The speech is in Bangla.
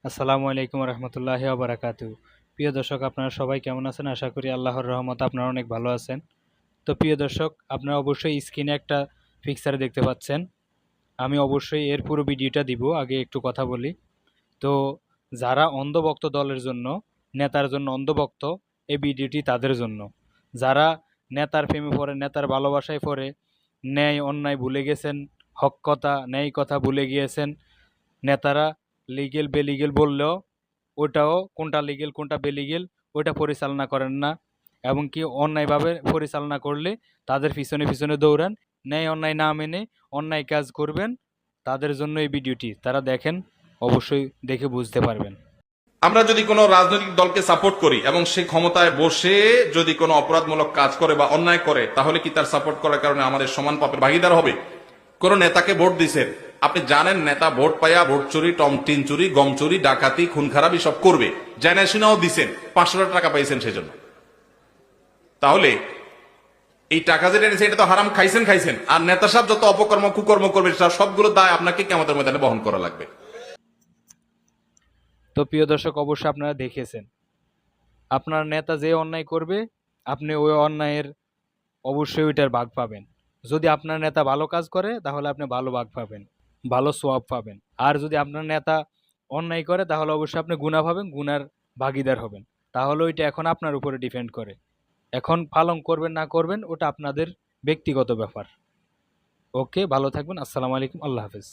আসসালামু আলাইকুম রহমতুল্লাহি বারাকাতু। প্রিয় দর্শক, আপনারা সবাই কেমন আছেন? আশা করি আল্লাহর রহমতে আপনারা অনেক ভালো আছেন। তো প্রিয় দর্শক, আপনারা অবশ্যই স্ক্রিনে একটা পিকচার দেখতে পাচ্ছেন। আমি অবশ্যই এর পুরো ভিডিওটা দিব, আগে একটু কথা বলি। তো যারা অন্ধভক্ত দলের জন্য, নেতার জন্য অন্ধভক্ত, এই ভিডিওটি তাদের জন্য। যারা নেতার প্রেমে পড়ে, নেতার ভালোবাসায় পড়ে, ন্যায় অন্যায় ভুলে গেছেন, হক কথা ন্যায় কথা ভুলে গিয়েছেন। নেতারা লিগেল বেলিগেল বললেও ওটাও কোনটা লিগেল কোনটা বেলিগেল ওটা পরিচালনা করেন না, এবং কি অন্যায়ভাবে পরিচালনা করলে তাদের পিছনে পিছনে দৌড়ান। ন্যায় অন্যায় না মেনে অন্যায় কাজ করবেন, তাদের জন্য এই ভিডিওটি। তারা দেখেন, অবশ্যই দেখে বুঝতে পারবেন। আমরা যদি কোনো রাজনৈতিক দলকে সাপোর্ট করি এবং সে ক্ষমতায় বসে যদি কোনো অপরাধমূলক কাজ করে বা অন্যায় করে, তাহলে কি তার সাপোর্ট করার কারণে আমাদের সমান পাপের ভাগিদার হবে? কোন নেতাকে ভোট দিছেন, আপনি জানেন নেতা ভোট পাইয়া ভোট চুরি, টিন চুরি, গম চুরি, ডাকাতি, খুন খারাপি সব করবে, জানা শুনাও দিছেন, 500 টাকা পাইছেন সেজন্য। তাহলে এই টাকা যেটা এনেছে এটা তো হারাম খাইছেন খাইছেন, আর নেতা সাহেব যত অপকর্ম কুকর্ম করবে সবগুলো দায় আপনাকে কিয়ামতের ময়দানে বহন করা লাগবে। তো প্রিয় দর্শক, অবশ্যই আপনারা দেখেছেন, আপনার নেতা যে অন্যায় করবে আপনি ওই অন্যায়ের অবশ্যই ওইটার ভাগ পাবেন। যদি আপনার নেতা ভালো কাজ করে তাহলে আপনি ভালো ভাগ পাবেন, ভালো সোয়াব পাবেন। আর যদি আপনার নেতা অন্যায় করে তাহলে অবশ্যই আপনি গুনাহ পাবেন, গুনার ভাগীদার হবেন। তাহলে ওইটা এখন আপনার উপরে ডিপেন্ড করে। এখন পালন করবেন না করবেন ওটা আপনাদের ব্যক্তিগত ব্যাপার। ওকে, ভালো থাকবেন। আসসালামু আলাইকুম, আল্লাহ হাফেজ।